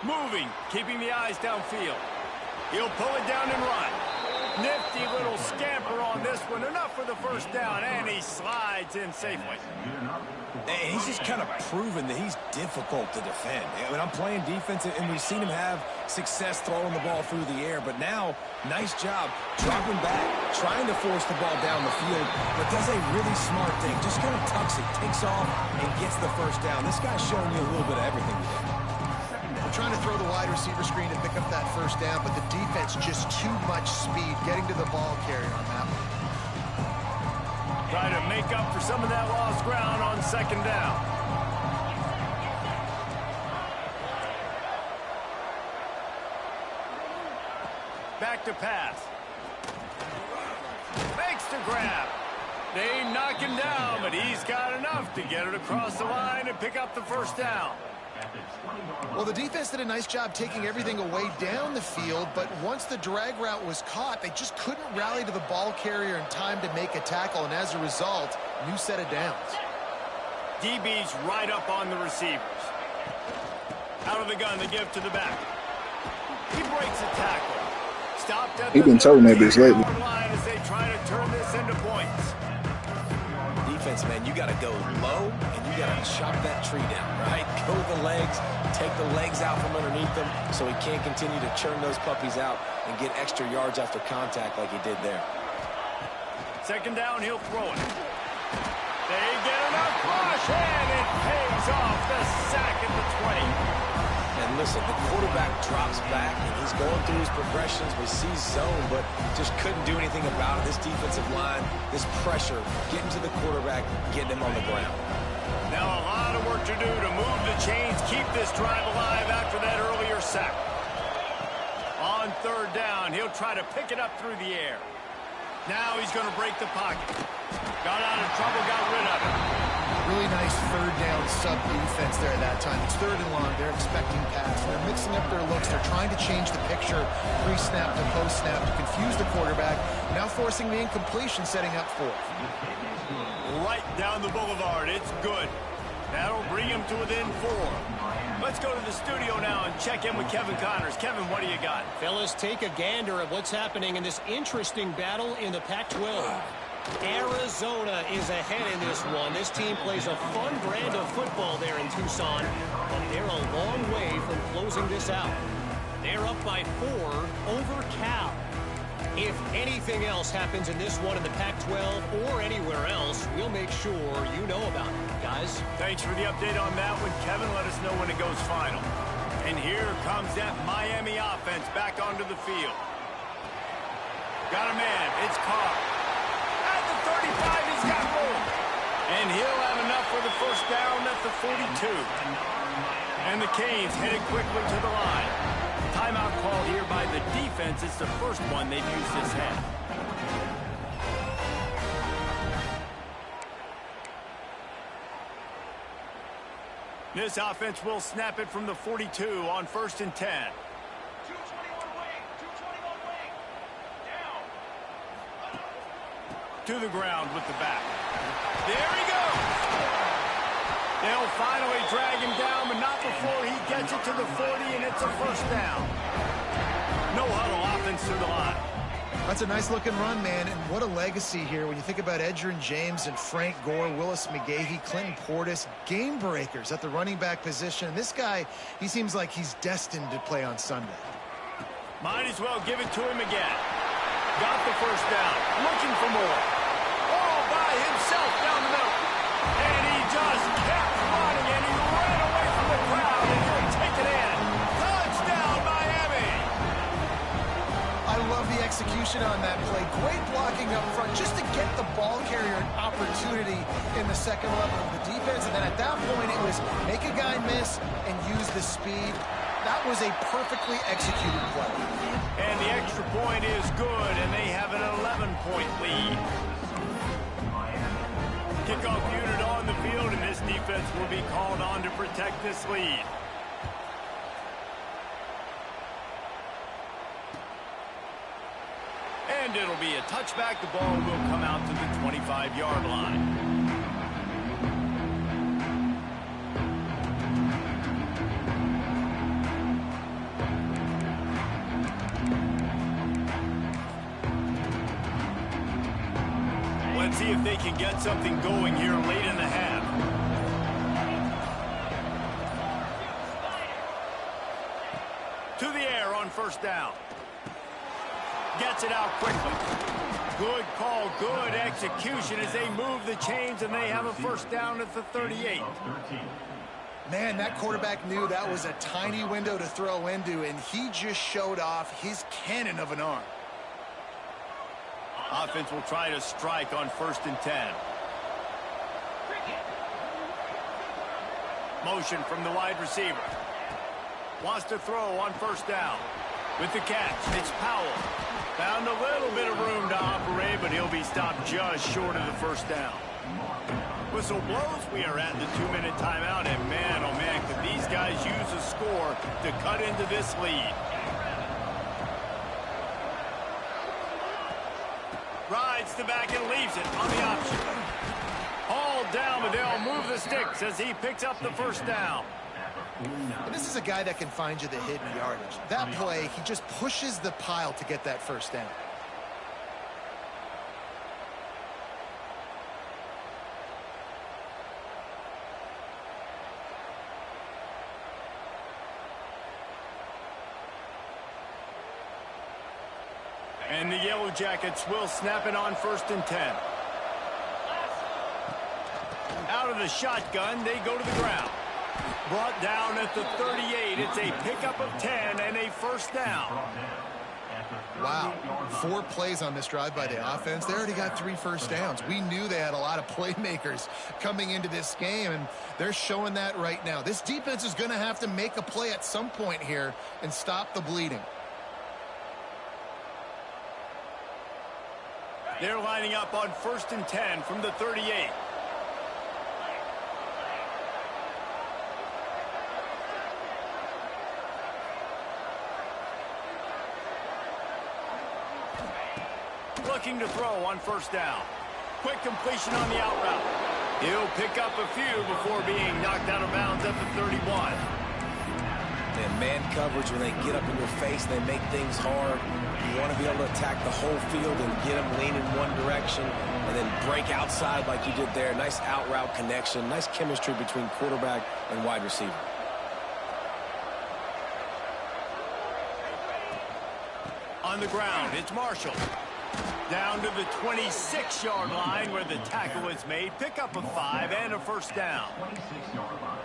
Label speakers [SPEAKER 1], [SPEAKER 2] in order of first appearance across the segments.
[SPEAKER 1] Moving, keeping the eyes downfield. He'll pull it down and run. Nifty little scamper on this one. Enough for the first down, and he slides in safely.
[SPEAKER 2] And he's just kind of proven that he's difficult to defend. I mean, I'm playing defense, and we've seen him have success throwing the ball through the air. But now, nice job dropping back, trying to force the ball down the field, but does a really smart thing. Just kind of tucks it, takes off, and gets the first down. This guy's showing you a little bit of everything today.
[SPEAKER 3] We're trying to throw the wide receiver screen to pick up that first down, but the defense just too much speed getting to the ball carrier on that one.
[SPEAKER 1] Try to make up for some of that lost ground on second down. Back to pass. Makes the grab. They knock him down, but he's got enough to get it across the line and pick up the first down.
[SPEAKER 3] Well, the defense did a nice job taking everything away down the field, but once the drag route was caught, they just couldn't rally to the ball carrier in time to make a tackle, and as a result, new set of downs.
[SPEAKER 1] DB's right up on the receivers. Out of the gun, they give to the back. He breaks a tackle. Stopped at
[SPEAKER 4] He's been telling that bitch lately.
[SPEAKER 1] Line as they try to turn this into points.
[SPEAKER 2] Defense, man, you got to go low, and you got to chop that tree down, right? Go with the legs, take the legs out from underneath them so he can't continue to churn those puppies out and get extra yards after contact like he did there.
[SPEAKER 1] Second down, he'll throw it. They get enough push, and it pays off the sack at the 20.
[SPEAKER 2] And listen, the quarterback drops back, and he's going through his progressions. We see zone, but just couldn't do anything about it. This defensive line, this pressure, getting to the quarterback, getting him on the ground.
[SPEAKER 1] Now a lot of work to do to move the chains, keep this drive alive after that earlier sack. On third down, he'll try to pick it up through the air. Now he's going to break the pocket. Got out of trouble, got rid of it.
[SPEAKER 3] Really nice third down sub defense there that time. It's third and long. They're expecting pass. They're mixing up their looks. They're trying to change the picture pre-snap to post-snap to confuse the quarterback. Now forcing the incompletion, setting up fourth.
[SPEAKER 1] Right down the boulevard. It's good. That'll bring him to within 4. Let's go to the studio now and check in with Kevin Connors. Kevin, what do you got?
[SPEAKER 5] Fellas, take a gander at what's happening in this interesting battle in the Pac-12. Arizona is ahead in this one. This team plays a fun brand of football there in Tucson, but they're a long way from closing this out. They're up by 4 over Cal. If anything else happens in this one in the Pac-12 or anywhere else, we'll make sure you know about it, guys.
[SPEAKER 1] Thanks for the update on that one, Kevin. Let us know when it goes final. And here comes that Miami offense back onto the field. Got a man. It's Carr. At the 35, he's got room. And he'll have enough for the first down at the 42. And the Canes headed quickly to the line. Timeout call here by the defense. It's the first one they've used this half. This offense will snap it from the 42 on 1st and 10.
[SPEAKER 6] 221 wing, 221 wing. Down.
[SPEAKER 1] To the ground with the back. There he goes. They'll finally drag him down, but not before he gets it to the 40, and it's a first down. No huddle offense through the line.
[SPEAKER 3] That's a nice-looking run, man, and what a legacy here when you think about Edgerrin James and Frank Gore, Willis McGahee, Clinton Portis, game breakers at the running back position. And this guy, he seems like he's destined to play on Sunday.
[SPEAKER 1] Might as well give it to him again. Got the first down, looking for more. All by himself down the middle. And he just kept running, and he ran away from the crowd, and he'll take it in. Touchdown, Miami!
[SPEAKER 3] I love the execution on that play. Great blocking up front just to get the ball carrier an opportunity in the second level of the defense. And then at that point, it was make a guy miss and use the speed. That was a perfectly executed play.
[SPEAKER 1] And the extra point is good, and they have an 11-point lead. Kickoff unit on the field, and this defense will be called on to protect this lead. And it'll be a touchback. The ball will come out to the 25-yard line. see if they can get something going here late in the half. To the air on first down. Gets it out quickly. Good call, good execution as they move the chains, and they have a first down at the 38.
[SPEAKER 3] Man, that quarterback knew that was a tiny window to throw into, and he just showed off his cannon of an arm.
[SPEAKER 1] Offense will try to strike on 1st and 10. Motion from the wide receiver. Wants to throw on 1st down. With the catch, it's Powell. Found a little bit of room to operate, but he'll be stopped just short of the 1st down. Whistle blows. We are at the 2-minute timeout, and man, oh man, could these guys use a score to cut into this lead. Rides the back and leaves it on the option. Hauled down, but they'll move the sticks as he picks up the 1st down.
[SPEAKER 3] And this is a guy that can find you the hidden yardage. That play, he just pushes the pile to get that 1st down.
[SPEAKER 1] And the Yellow Jackets will snap it on 1st and 10. Out of the shotgun, they go to the ground. Brought down at the 38. It's a pickup of 10 and a 1st down.
[SPEAKER 3] Wow. 4 plays on this drive by the offense. They already got 3 first downs. We knew they had a lot of playmakers coming into this game, and they're showing that right now. This defense is going to have to make a play at some point here and stop the bleeding.
[SPEAKER 1] They're lining up on 1st and 10 from the 38. Looking to throw on 1st down. Quick completion on the out route. He'll pick up a few before being knocked out of bounds at the 31.
[SPEAKER 2] And man coverage, when they get up in your face, they make things hard. You want to be able to attack the whole field and get them lean in one direction and then break outside like you did there. Nice out route connection, nice chemistry between quarterback and wide receiver.
[SPEAKER 1] On the ground, it's Marshall. Down to the 26-yard line where the tackle is made. Pick up a 5 and a 1st down.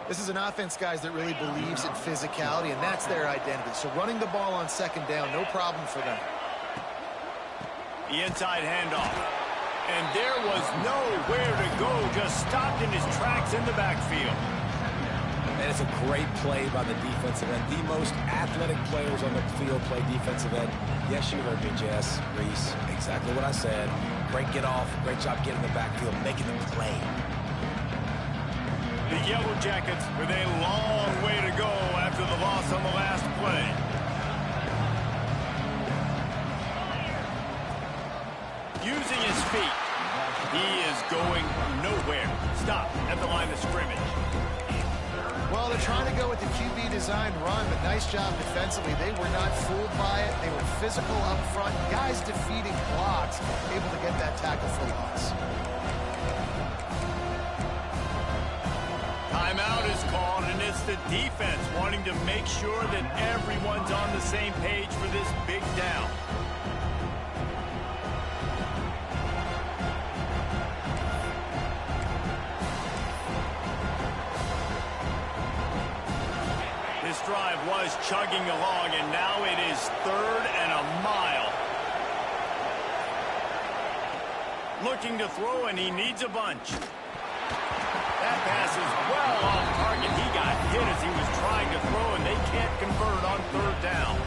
[SPEAKER 3] This is an offense, guys, that really believes in physicality, and that's their identity. So running the ball on 2nd down, no problem for them.
[SPEAKER 1] The inside handoff. And there was nowhere to go, just stopped in his tracks in the backfield.
[SPEAKER 2] And it's a great play by the defensive end. The most athletic players on the field play defensive end. Yes, you heard me, Jess, Reese. Exactly what I said. Great get off. Great job getting the backfield, making the play.
[SPEAKER 1] The Yellow Jackets with a long way to go after the loss on the last play. Using his feet. He is going nowhere. Stop at the line of scrimmage.
[SPEAKER 3] Well, they're trying to go with the QB designed run, but nice job defensively. They were not fooled by it. They were physical up front. Guys defeating blocks, able to get that tackle for loss.
[SPEAKER 1] Timeout is called, and it's the defense wanting to make sure that everyone's on the same page for this big down. This drive was chugging along, and now it is 3rd and a mile. Looking to throw, and he needs a bunch. That pass is well off target. He got hit as he was trying to throw, and they can't convert on 3rd down.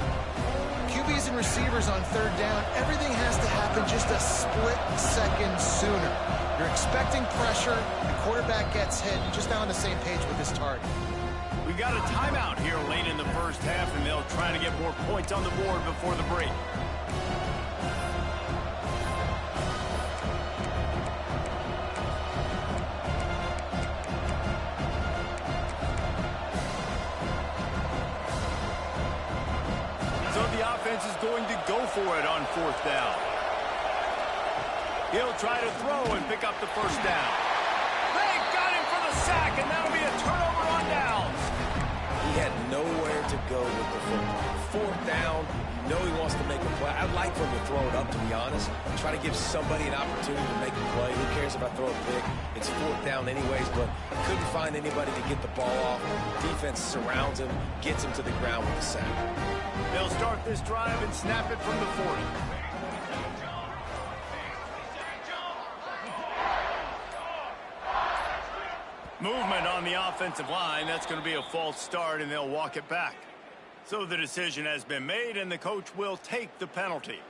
[SPEAKER 3] QBs and receivers on 3rd down, everything has to happen just a split second sooner. You're expecting pressure, the quarterback gets hit, just not on the same page with his target.
[SPEAKER 1] We got a timeout here late in the 1st half, and they'll try to get more points on the board before the break. So the offense is going to go for it on 4th down. He'll try to throw and pick up the first down. They got him for the sack, and that'll be a turnover on downs.
[SPEAKER 2] He had nowhere to go with the football. Fourth down, you know he wants to make a play. I'd like for him to throw it up, to be honest. Try to give somebody an opportunity to make a play. Who cares if I throw a pick? It's fourth down anyways, but couldn't find anybody to get the ball off. Defense surrounds him, gets him to the ground with a sack.
[SPEAKER 1] They'll start this drive and snap it from the 40. Movement on the offensive line. That's going to be a false start, and they'll walk it back. So the decision has been made, and the coach will take the penalty.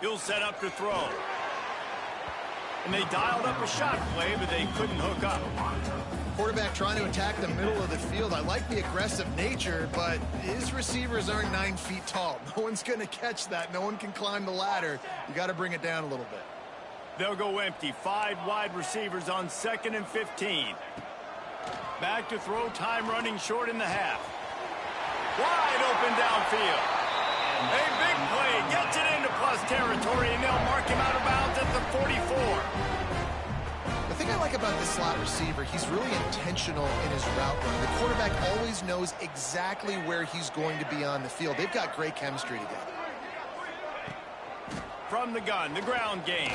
[SPEAKER 1] He'll set up to throw. And they dialed up a shot play, but they couldn't hook up.
[SPEAKER 3] Quarterback trying to attack the middle of the field. I like the aggressive nature, but his receivers aren't 9 feet tall. No one's going to catch that. No one can climb the ladder. You got to bring it down a little bit.
[SPEAKER 1] They'll go empty. 5 wide receivers on 2nd and 15. Back to throw, time running short in the half. Wide open downfield. A big play gets it into plus territory, and they'll mark him out of bounds at the 44.
[SPEAKER 3] The thing I like about this slot receiver, he's really intentional in his route run. The quarterback always knows exactly where he's going to be on the field. They've got great chemistry together.
[SPEAKER 1] From the gun, the ground game.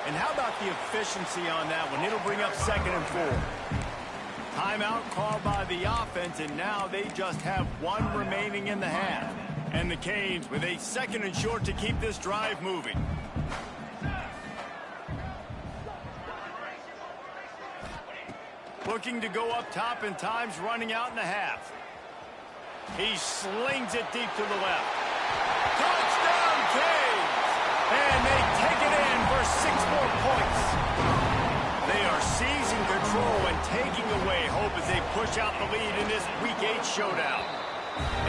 [SPEAKER 1] And how about the efficiency on that one? It'll bring up 2nd and 4. Timeout called by the offense, and now they just have 1 remaining in the half. And the Canes with a 2nd and short to keep this drive moving. Looking to go up top, and time's running out in the half. He slings it deep to the left. Touchdown, Canes! And they take it in for 6 more points. They are seizing control and taking away hope as they push out the lead in this Week 8 showdown.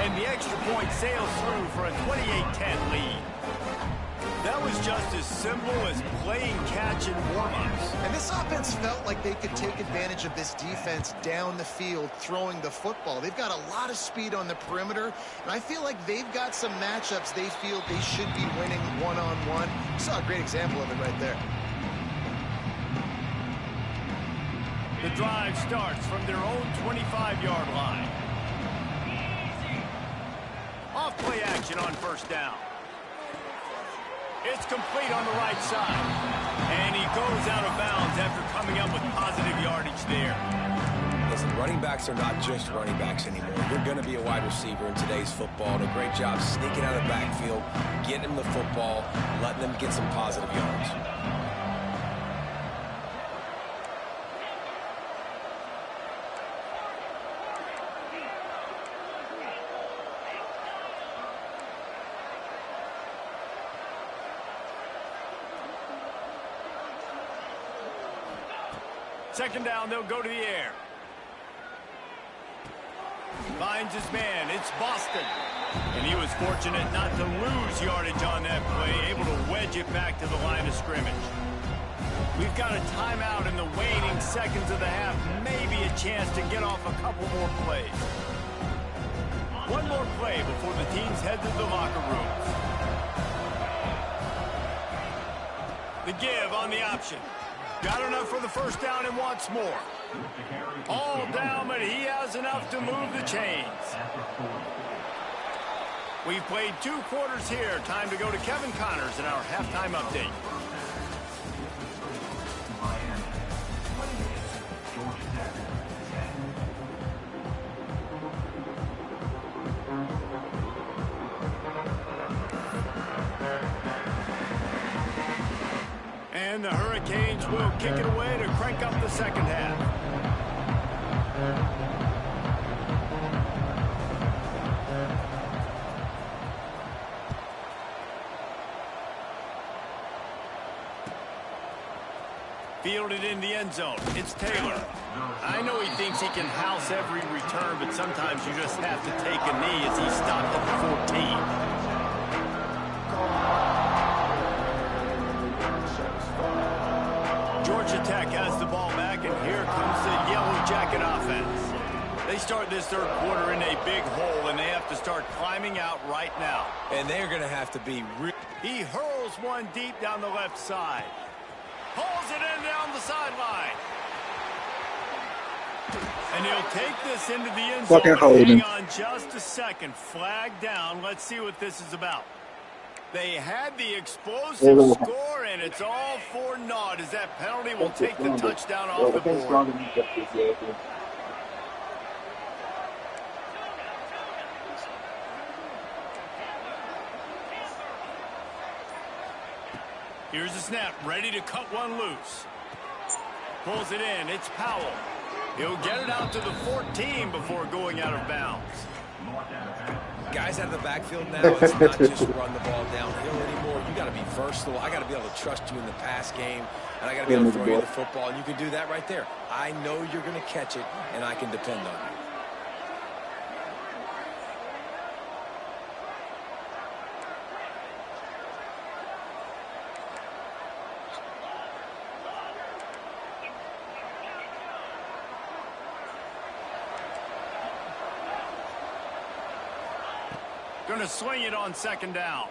[SPEAKER 1] And the extra point sails through for a 28-10 lead. That was just as simple as playing catch and warm-ups.
[SPEAKER 3] And this offense felt like they could take advantage of this defense down the field throwing the football. They've got a lot of speed on the perimeter, and I feel like they've got some matchups they feel they should be winning one-on-one. You saw a great example of it right there.
[SPEAKER 1] The drive starts from their own 25-yard line. Off play action on first down. It's complete on the right side. And he goes out of bounds after coming up with positive yardage there.
[SPEAKER 2] Listen, running backs are not just running backs anymore. You're going to be a wide receiver in today's football. And a great job sneaking out of the backfield, getting them the football, letting them get some positive yards.
[SPEAKER 1] Second down, they'll go to the air. Finds his man. It's Boston. And he was fortunate not to lose yardage on that play, able to wedge it back to the line of scrimmage. We've got a timeout in the waning seconds of the half. Maybe a chance to get off a couple more plays. One more play before the teams head to the locker rooms. The give on the option. Got enough for the first down and wants more. All down, but he has enough to move the chains. We've played 2 quarters here. Time to go to Kevin Connors in our halftime update. And the Hurricanes will kick it away to crank up the second half. Fielded in the end zone. It's Taylor. I know he thinks he can house every return, but sometimes you just have to take a knee as he stopped at the 14. Georgia Tech has the ball back, and here comes the Yellow Jacket offense. They start this third quarter in a big hole, and they have to start climbing out right now.
[SPEAKER 2] And they're going to have to be real.
[SPEAKER 1] He hurls one deep down the left side. Pulls it in down the sideline. And he'll take this into the end zone. Hang on just a second. Flag down. Let's see what this is about. They had the explosive score, and it's all for naught as that penalty will take the touchdown off the board. Here's the snap, ready to cut one loose. Pulls it in, it's Powell. He'll get it out to the 14 before going out of bounds.
[SPEAKER 2] Guys out of the backfield now, it's not just run the ball downhill anymore. You got to be versatile. I got to be able to trust you in the pass game, and I got to be able to throw you the football, and you can do that right there. I know you're going to catch it, and I can depend on you.
[SPEAKER 1] Going to swing it on second down.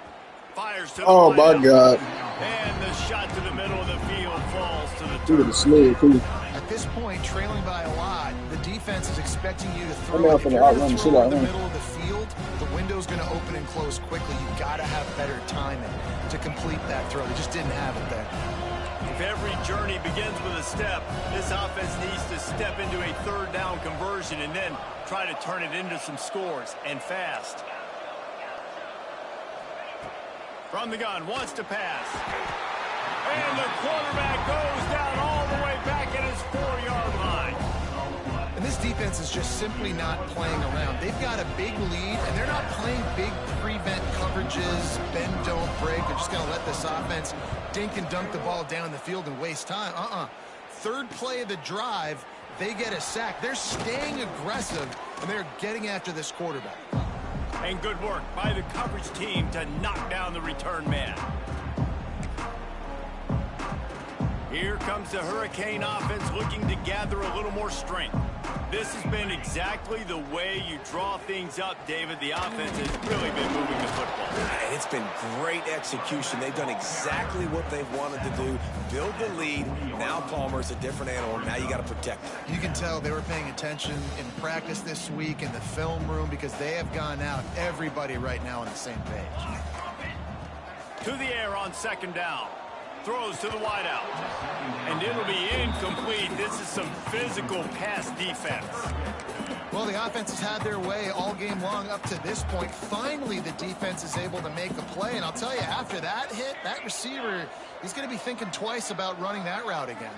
[SPEAKER 1] Fires to the
[SPEAKER 4] Oh, my God.
[SPEAKER 1] And the shot to the middle of the field falls to the turf.
[SPEAKER 3] At this point, trailing by a lot, the defense is expecting you to throw.
[SPEAKER 4] I'm out for the outrun.
[SPEAKER 3] If you're in the middle of the field, the window's going to open and close quickly. You got to have better timing to complete that throw. They just didn't have it there.
[SPEAKER 1] If every journey begins with a step, this offense needs to step into a third down conversion and then try to turn it into some scores, and fast. From the gun, wants to pass. And the quarterback goes down all the way back at his 4-yard line.
[SPEAKER 3] And this defense is just simply not playing around. They've got a big lead, and they're not playing big prevent coverages, bend, don't break. They're just going to let this offense dink and dunk the ball down the field and waste time. Third play of the drive, they get a sack. They're staying aggressive, and they're getting after this quarterback.
[SPEAKER 1] And good work by the coverage team to knock down the return man. Here comes the Hurricane offense looking to gather a little more strength. This has been exactly the way you draw things up, David. The offense has really been moving the football.
[SPEAKER 2] And it's been great execution. They've done exactly what they've wanted to do. Build the lead. Now Palmer's a different animal. Now you got to protect him.
[SPEAKER 3] You can tell they were paying attention in practice this week in the film room because they have gone out, everybody right now on the same page.
[SPEAKER 1] To the air on second down. Throws to the wideout. And it'll be incomplete. This is some physical pass defense.
[SPEAKER 3] Well, the offense has had their way all game long up to this point. Finally, the defense is able to make a play. And I'll tell you, after that hit, that receiver, he's going to be thinking twice about running that route again.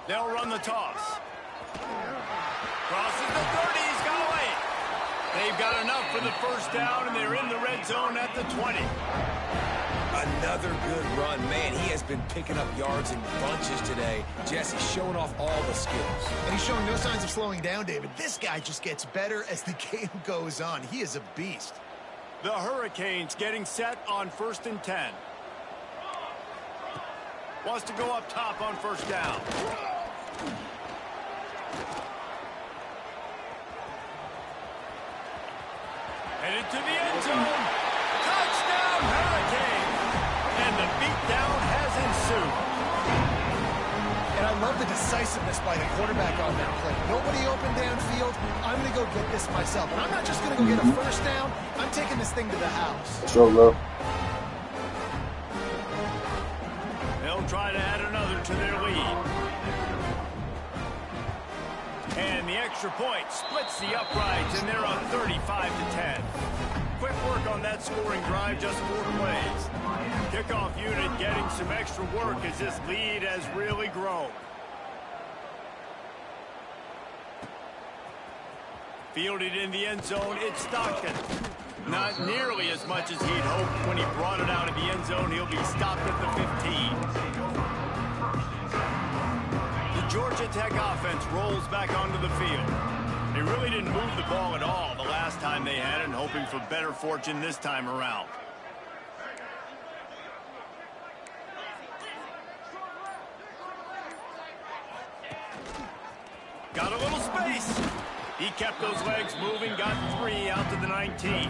[SPEAKER 1] They'll run the toss. Crosses the 30. He's got away. They've got enough for the first down, and they're in the red zone at the 20.
[SPEAKER 2] Another good run. Man, he has been picking up yards in bunches today. Jesse showing off all the skills.
[SPEAKER 3] And he's showing no signs of slowing down, David. This guy just gets better as the game goes on. He is a beast.
[SPEAKER 1] The Hurricanes getting set on 1st and 10. Wants to go up top on first down. Headed to the end zone. Touchdown, Hurricane. And the beatdown has ensued.
[SPEAKER 3] And I love the decisiveness by the quarterback on that play. Nobody open downfield. I'm going to go get this myself. And I'm not just going to go get a first down. I'm taking this thing to the house.
[SPEAKER 4] So low.
[SPEAKER 1] They'll try to add another to their lead. And the extra point splits the uprights, and they're up 35-10. Quick work on that scoring drive, just 4 plays. Kickoff unit getting some extra work as this lead has really grown. Fielded in the end zone, it's Stockton. Not nearly as much as he'd hoped when he brought it out of the end zone. He'll be stopped at the 15. Georgia Tech offense rolls back onto the field. They really didn't move the ball at all the last time they had it, and hoping for better fortune this time around. Got a little space. He kept those legs moving, got 3 out to the 19.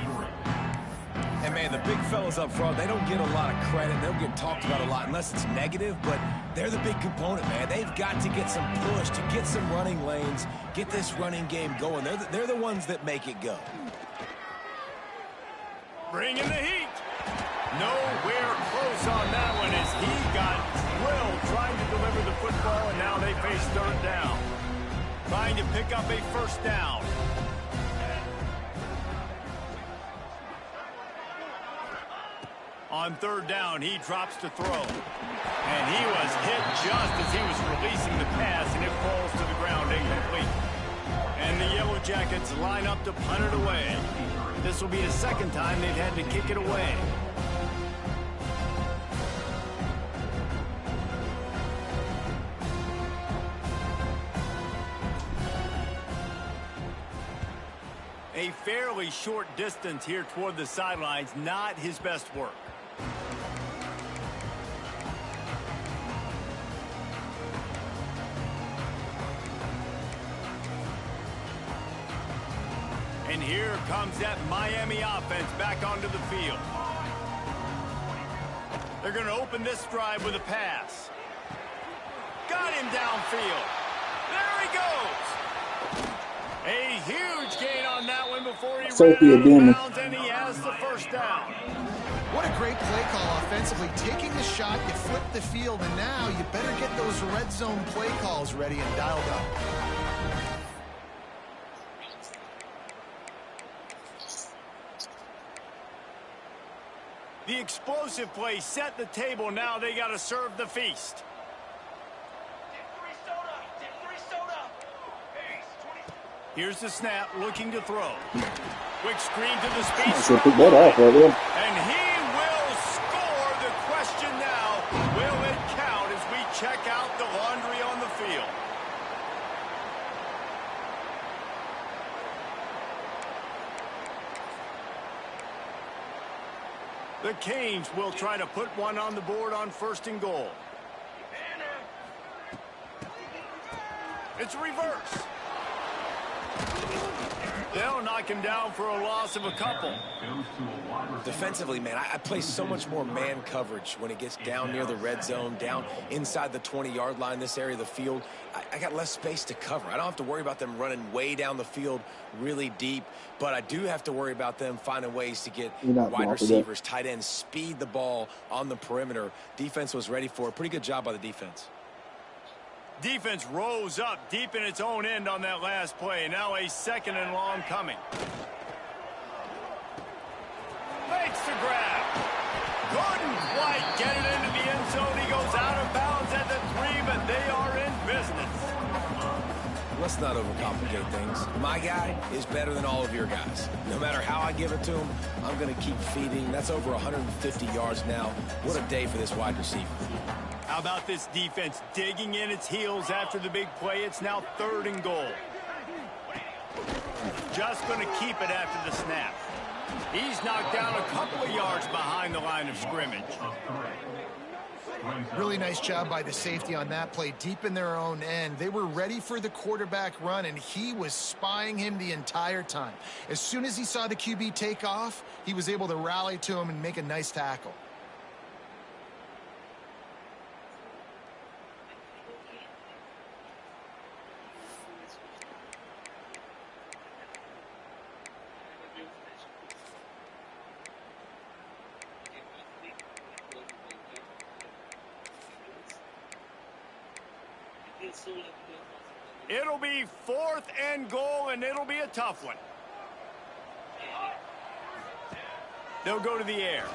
[SPEAKER 2] And, man, the big fellas up front, they don't get a lot of credit. They don't get talked about a lot unless it's negative, but they're the big component, man. They've got to get some push, to get some running lanes, get this running game going. They're the ones that make it go.
[SPEAKER 1] Bringing the heat. Nowhere close on that one as he got drilled trying to deliver the football, and now they face 3rd down. Trying to pick up a 1st down. On 3rd down, he drops to throw. And he was hit just as he was releasing the pass, and it falls to the ground incomplete. And the Yellow Jackets line up to punt it away. This will be the 2nd time they've had to kick it away. A fairly short distance here toward the sidelines, not his best work. And here comes that Miami offense back onto the field. They're going to open this drive with a pass. Got him downfield. There he goes. A huge gain on that one before he ran out of bounds, and he has the 1st down.
[SPEAKER 3] What a great play call offensively. Taking the shot, you flip the field, and now you better get those red zone play calls ready and dialed up.
[SPEAKER 1] The explosive play set the table. Now they got to serve the feast. Here's the snap, looking to throw. Quick screen to the speed. And he will score. The question now, will it count as we check out the laundry on the field? The Canes will try to put one on the board on 1st and goal. It's reverse. They'll knock him down for a loss of a couple.
[SPEAKER 2] Defensively, man, I play so much more man coverage when it gets down near the red zone, down inside the 20-yard line, this area of the field. I got less space to cover. I don't have to worry about them running way down the field really deep, but I do have to worry about them finding ways to get wide receivers, tight ends, speed the ball on the perimeter. Defense was ready for it. Pretty good job by the defense.
[SPEAKER 1] Defense rose up deep in its own end on that last play. Now a 2nd and long coming. Makes the grab. Couldn't quite get it into the end zone. He goes out of bounds at the 3, but they are in business.
[SPEAKER 2] Let's not overcomplicate things. My guy is better than all of your guys. No matter how I give it to him, I'm going to keep feeding. That's over 150 yards now. What a day for this wide receiver.
[SPEAKER 1] How about this defense digging in its heels after the big play? It's now 3rd and goal. Just going to keep it after the snap. He's knocked down a couple of yards behind the line of scrimmage.
[SPEAKER 3] Really nice job by the safety on that play, deep in their own end. They were ready for the quarterback run, and he was spying him the entire time. As soon as he saw the QB take off, he was able to rally to him and make a nice tackle.
[SPEAKER 1] It'll be 4th and goal, and it'll be a tough one. They'll go to the air.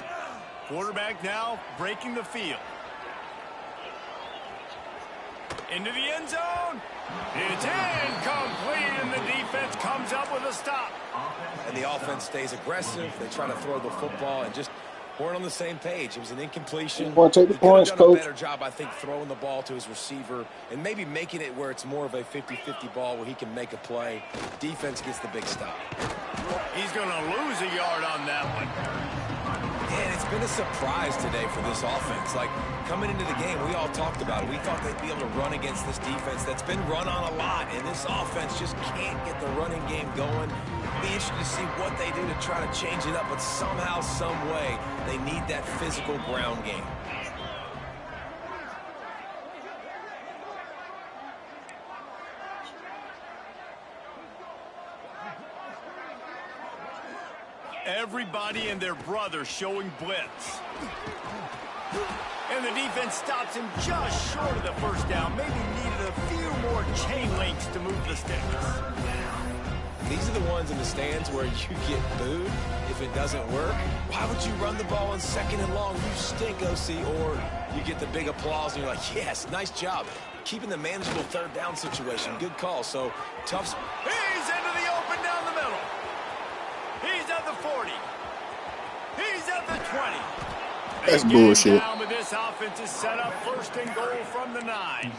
[SPEAKER 1] Quarterback now breaking the field. Into the end zone. It's incomplete, and the defense comes up with a stop.
[SPEAKER 2] And the offense stays aggressive. They try to throw the football and just weren't on the same page. It was an incompletion.
[SPEAKER 4] Want to take the
[SPEAKER 2] He could have
[SPEAKER 4] points,
[SPEAKER 2] done
[SPEAKER 4] coach?
[SPEAKER 2] a better job, I think, throwing the ball to his receiver and maybe making it where it's more of a 50-50 ball where he can make a play. Defense gets the big stop.
[SPEAKER 1] He's going to lose a yard on that one.
[SPEAKER 2] And it's been a surprise today for this offense. Like, coming into the game, we all talked about it. We thought they'd be able to run against this defense that's been run on a lot, and this offense just can't get the running game going. Be interested to see what they do to try to change it up, but somehow, some way, they need that physical ground game.
[SPEAKER 1] Everybody and their brother showing blitz. And the defense stops him just short of the first down. Maybe needed a few more chain links to move the sticks.
[SPEAKER 2] These are the ones in the stands where you get booed if it doesn't work. Why would you run the ball on 2nd and long? You stink, OC. Or you get the big applause and you're like, yes, nice job. Keeping the manageable 3rd down situation. Good call. So, tough.
[SPEAKER 1] He's into the open down the middle. He's at the 40. He's at the 20.
[SPEAKER 4] That's bullshit.
[SPEAKER 1] Down with this offense is set up 1st and goal from the 9.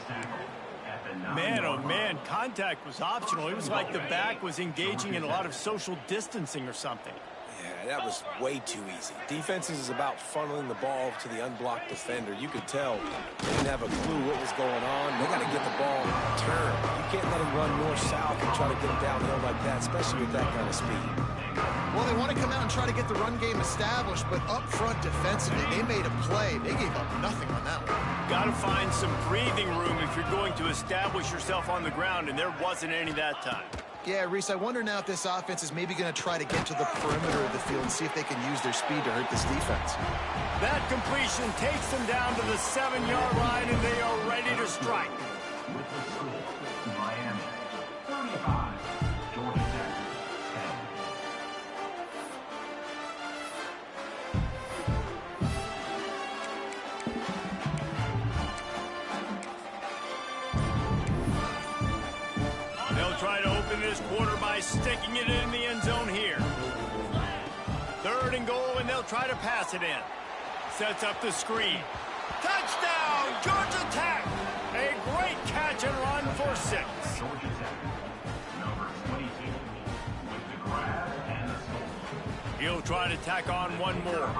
[SPEAKER 1] Man, oh man, contact was optional. It was like the back was engaging in a lot of social distancing or something.
[SPEAKER 2] Yeah, that was way too easy. Defenses is about funneling the ball to the unblocked defender. You could tell they didn't have a clue what was going on. They got to get the ball turned. You can't let him run north-south and try to get him downhill like that, especially with that kind of speed.
[SPEAKER 3] Well, they want to come out and try to get the run game established, but up front defensively, they made a play. They gave up nothing on that one.
[SPEAKER 1] Got to find some breathing room if you're going to establish yourself on the ground, and there wasn't any that time.
[SPEAKER 3] Yeah, Reese, I wonder now if this offense is maybe going to try to get to the perimeter of the field and see if they can use their speed to hurt this defense.
[SPEAKER 1] That completion takes them down to the 7-yard line, and they are ready to strike.
[SPEAKER 6] With the score, Miami 35, Georgia Tech 10.
[SPEAKER 1] They'll try to open this quarter by sticking it in the end zone here. 3rd and goal, and they'll try to pass it in. Sets up the screen. Touchdown, Georgia Tech! A great catch and run for 6.
[SPEAKER 6] Georgia Tech, number 22, with the grab and the score.
[SPEAKER 1] He'll try to tack on one more.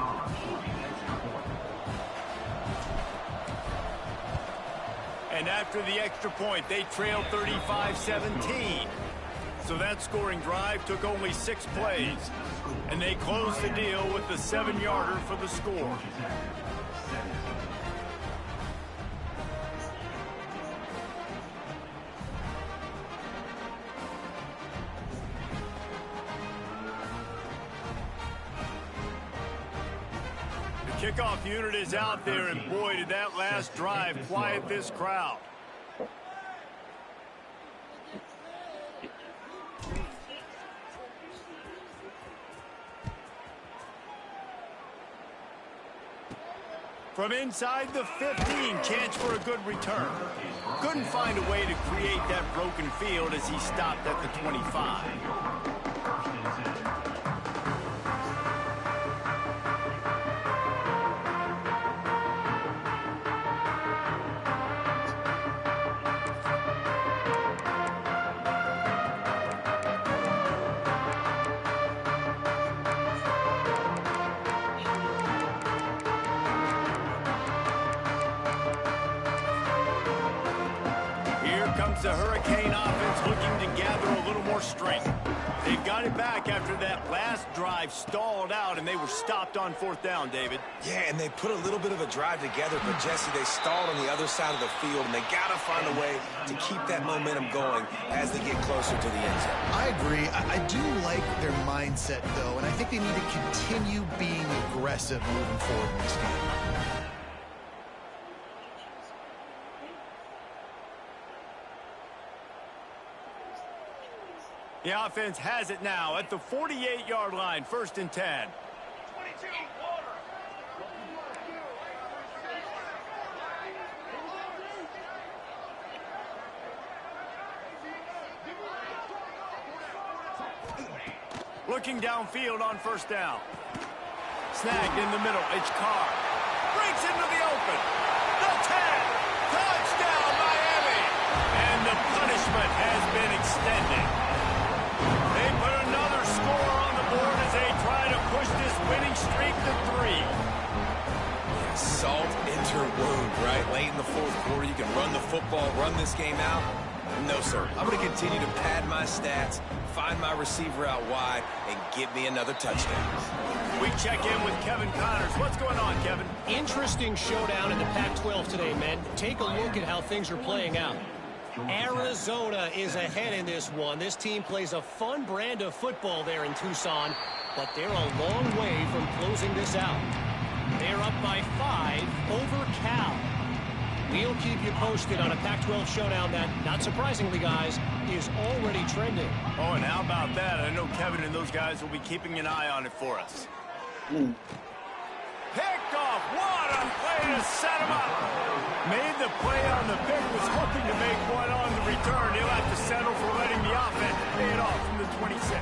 [SPEAKER 1] And after the extra point, they trailed 35-17. So that scoring drive took only 6 plays. And they closed the deal with the 7-yarder for the score. The kickoff unit is out there, and boy, did that last drive quiet this crowd. From inside the 15, chance for a good return. Couldn't find a way to create that broken field as he stopped at the 25. The Hurricane offense looking to gather a little more strength. They've got it back after that last drive stalled out, and they were stopped on 4th down, David.
[SPEAKER 2] Yeah, and they put a little bit of a drive together, but Jesse, they stalled on the other side of the field, and they got to find a way to keep that momentum going as they get closer to the end zone.
[SPEAKER 3] I agree. I do like their mindset, though, and I think they need to continue being aggressive moving forward in this game.
[SPEAKER 1] The offense has it now at the 48-yard line, 1st and 10.
[SPEAKER 6] 22, water.
[SPEAKER 1] Looking downfield on 1st down. Snagged in the middle. It's Carr. Breaks into the open. The 10. Touchdown, Miami. And the punishment has been extended. They put another score on the board as they try to push this winning streak to 3.
[SPEAKER 2] Yeah, salt into her wound, right? Late in the fourth quarter, you can run the football, run this game out. No, sir. I'm going to continue to pad my stats, find my receiver out wide, and give me another touchdown.
[SPEAKER 1] We check in with Kevin Connors. What's going on, Kevin?
[SPEAKER 5] Interesting showdown in the Pac-12 today, men. Take a look at how things are playing out. Arizona is ahead in this one. This team plays a fun brand of football there in Tucson, but they're a long way from closing this out. They're up by 5 over Cal. We'll keep you posted on a Pac-12 showdown that, not surprisingly, guys, is already trending.
[SPEAKER 1] Oh, and how about that? I know Kevin and those guys will be keeping an eye on it for us. Picked off. What a play to set him up. Made the play on the pick, was hoping to make one on the return. He'll have to settle for letting the offense pay it off from the 26.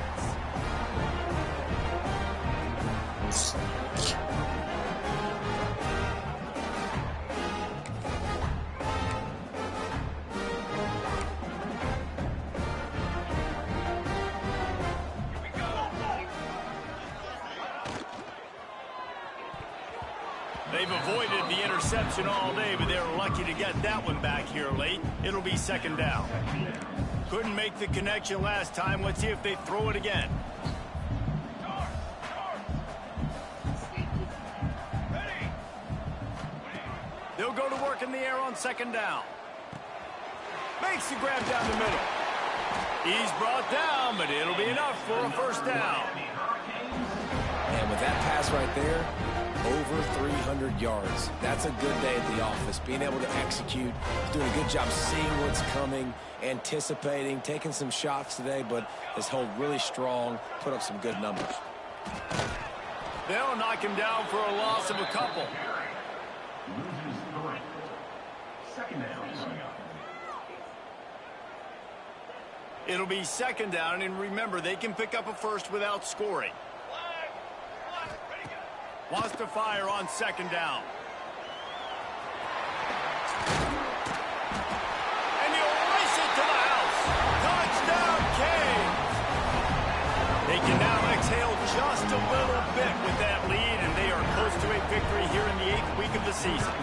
[SPEAKER 1] They've avoided the interception all day, but they're lucky to get that one back here late. It'll be second down. Couldn't make the connection last time. Let's see if they throw it again. They'll go to work in the air on second down. Makes the grab down the middle. He's brought down, but it'll be enough for a first down.
[SPEAKER 2] And with that pass right there, over 300 yards. That's a good day at the office. Being able to execute, doing a good job seeing what's coming, anticipating, taking some shots today, but has held really strong, put up some good numbers.
[SPEAKER 1] They'll knock him down for a loss of a couple.
[SPEAKER 6] Loses 3. Second down coming up.
[SPEAKER 1] It'll be second down, and remember, they can pick up a first without scoring. Wants to fire on second down. And he'll race it to the house. Touchdown, Canes. They can now exhale just a little bit with that lead, and they are close to a victory here in the 8th week of the season.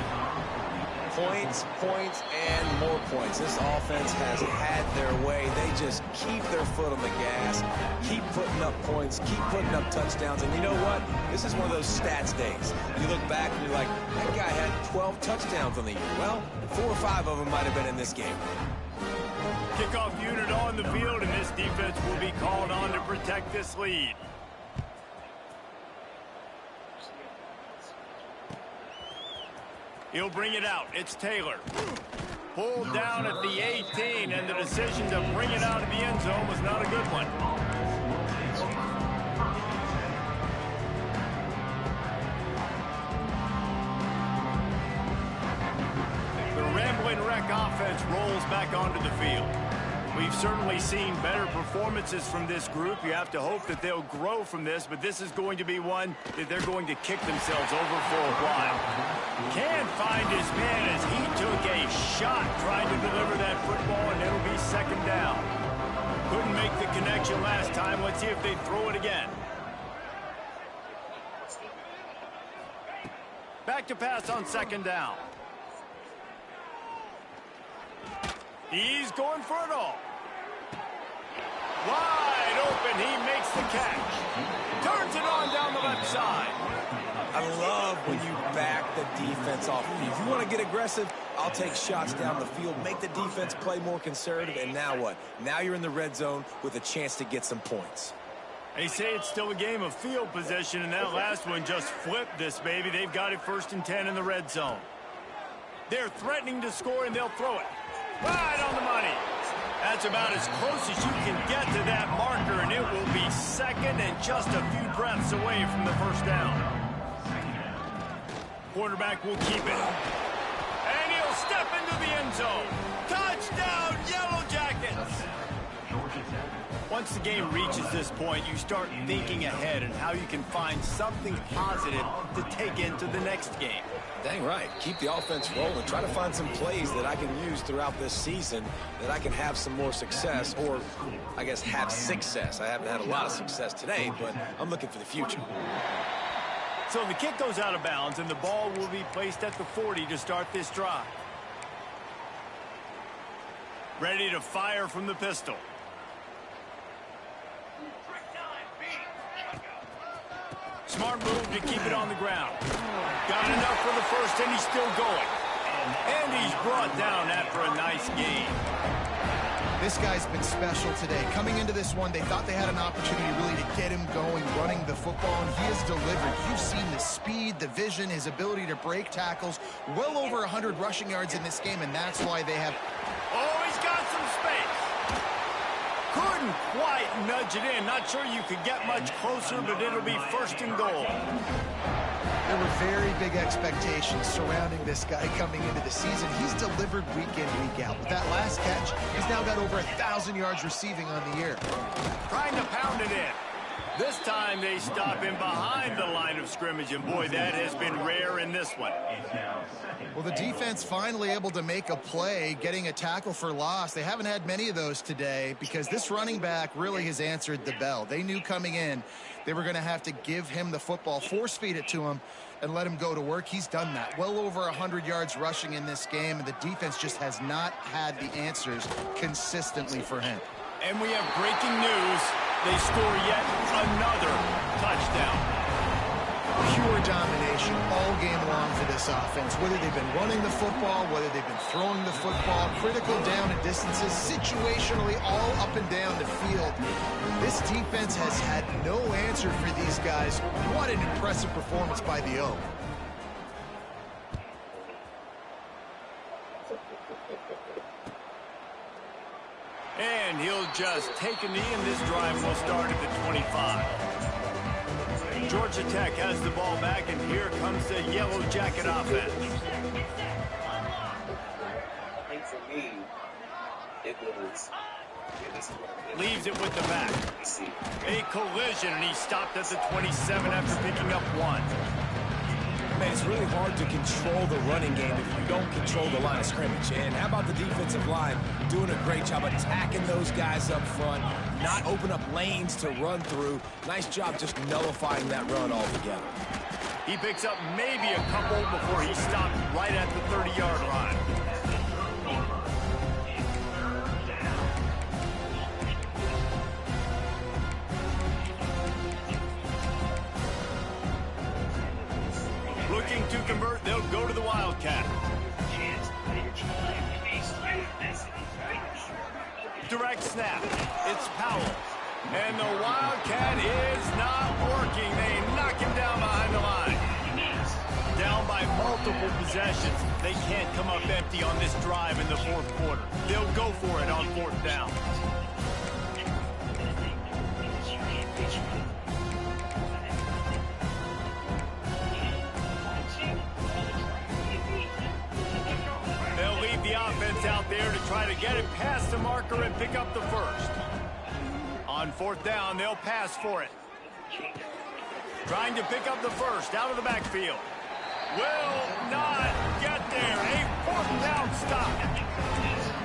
[SPEAKER 2] Points, points, and more points. This offense has had their way. They just keep their foot on the gas, keep putting up points, keep putting up touchdowns. And you know what? This is one of those stats days. You look back and you're like, that guy had 12 touchdowns on the year. Well, 4 or 5 of them might have been in this game.
[SPEAKER 1] Kickoff unit on the field, and this defense will be called on to protect this lead. He'll bring it out. It's Taylor. Pulled down at the 18, and the decision to bring it out of the end zone was not a good one. The Rambling Wreck offense rolls back onto the field. We've certainly seen better performances from this group. You have to hope that they'll grow from this, but this is going to be one that they're going to kick themselves over for a while. Can't find his man as he took a shot trying to deliver that football, and it'll be second down. Couldn't make the connection last time. Let's see if they throw it again. Back to pass on second down. He's going for it all. Wide open, he makes the catch. Turns it on down the left side.
[SPEAKER 2] I love when you back the defense off. If you want to get aggressive, I'll take shots down the field, make the defense play more conservative, and now what? Now you're in the red zone with a chance to get some points.
[SPEAKER 1] They say it's still a game of field position, and that last one just flipped this baby. They've got it 1st and 10 in the red zone. They're threatening to score, and they'll throw it. Right on the money. That's about as close as you can get to that marker, and it will be second and just a few breaths away from the first down. Quarterback will keep it. And he'll step into the end zone. Touchdown, Yellow Jackets. Once the game reaches this point, you start thinking ahead and how you can find something positive to take into the next game.
[SPEAKER 2] Dang right. Keep the offense rolling. Try to find some plays that I can use throughout this season that I can have some more success, or I guess have success. I haven't had a lot of success today, but I'm looking for the future.
[SPEAKER 1] So the kick goes out of bounds, and the ball will be placed at the 40 to start this drive. Ready to fire from the pistol. Smart move to keep it on the ground. Got enough for the first, and he's still going. And he's brought down after a nice gain.
[SPEAKER 3] This guy's been special today. Coming into this one, they thought they had an opportunity really to get him going, running the football, and he has delivered. You've seen the speed, the vision, his ability to break tackles. Well over 100 rushing yards in this game, and that's why they have...
[SPEAKER 1] Oh, he's got some space. Couldn't quite nudge it in. Not sure you could get much closer, but it'll be first and goal.
[SPEAKER 3] There were very big expectations surrounding this guy coming into the season. He's delivered week in, week out. With that last catch, he's now got over 1,000 yards receiving on the year.
[SPEAKER 1] Trying to pound it in. This time they stop him behind the line of scrimmage, and boy, that has been rare in this one.
[SPEAKER 3] Well, the defense finally able to make a play, getting a tackle for loss. They haven't had many of those today because this running back really has answered the bell. They knew coming in they were going to have to give him the football, force feed it to him, and let him go to work. He's done that. Well over 100 yards rushing in this game, and the defense just has not had the answers consistently for him.
[SPEAKER 1] And we have breaking news. They score yet another touchdown.
[SPEAKER 3] Pure domination all game long for this offense. Whether they've been running the football, whether they've been throwing the football, critical down and distances, situationally all up and down the field. This defense has had no answer for these guys. What an impressive performance by the O.
[SPEAKER 1] And he'll just take a knee, and this drive will start at the 25. Georgia Tech has the ball back, and here comes the Yellow Jacket offense.
[SPEAKER 7] I think for me, it was
[SPEAKER 1] Leaves it with the back. A collision, and he stopped at the 27 after picking up one.
[SPEAKER 2] Man, it's really hard to control the running game if you don't control the line of scrimmage. And how about the defensive line doing a great job attacking those guys up front, not open up lanes to run through. Nice job just nullifying that run altogether.
[SPEAKER 1] He picks up maybe a couple before he stopped right at the 30-yard line. Looking to convert, they'll go to the Wildcat. Direct snap. It's Powell. And the Wildcat is not working. They knock him down behind the line. Down by multiple possessions. They can't come up empty on this drive in the fourth quarter. They'll go for it on fourth down. They'll leave the offense out there to try to get it past the marker and pick up the first. On fourth down, they'll pass for it. Trying to pick up the first out of the backfield. Will not get there. A fourth down stop.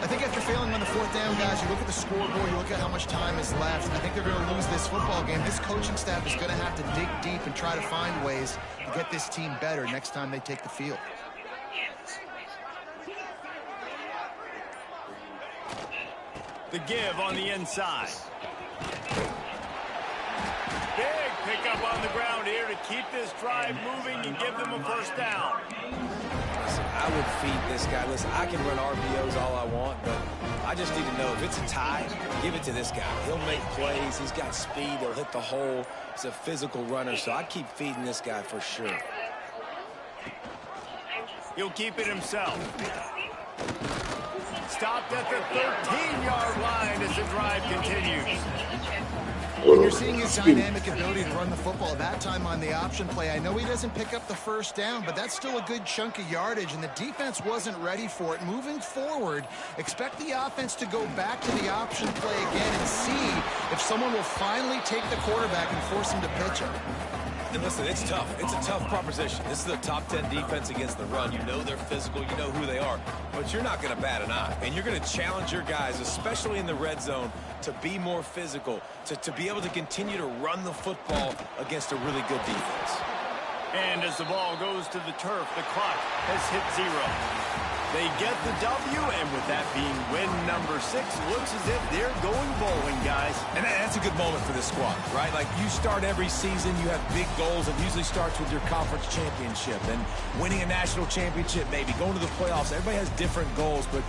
[SPEAKER 3] I think after failing on the fourth down, guys, you look at the scoreboard, you look at how much time is left. I think they're going to lose this football game. This coaching staff is going to have to dig deep and try to find ways to get this team better next time they take the field.
[SPEAKER 1] The give on the inside. Big pickup on the ground here to keep this drive moving and give them a first down.
[SPEAKER 2] Listen, I would feed this guy. Listen, I can run RPOs all I want, but I just need to know if it's a tie, give it to this guy. He'll make plays. He's got speed. He'll hit the hole. He's a physical runner, so I'd keep feeding this guy for sure.
[SPEAKER 1] He'll keep it himself. Stopped at the 13-yard line as the drive continues.
[SPEAKER 3] And you're seeing his dynamic ability to run the football, that time on the option play. I know he doesn't pick up the first down, but that's still a good chunk of yardage, and the defense wasn't ready for it. Moving forward, expect the offense to go back to the option play again and see if someone will finally take the quarterback and force him to pitch it.
[SPEAKER 2] And listen, it's tough. It's a tough proposition. This is a top 10 defense against the run. You know they're physical. You know who they are. But you're not going to bat an eye. And you're going to challenge your guys, especially in the red zone, to be more physical, to be able to continue to run the football against a really good defense.
[SPEAKER 1] And as the ball goes to the turf, the clock has hit 0. They get the W, and with that being win number 6, looks as if they're going bowling, guys.
[SPEAKER 2] And that's a good moment for this squad, right? Like, you start every season, you have big goals. It usually starts with your conference championship and winning a national championship, maybe going to the playoffs. Everybody has different goals, but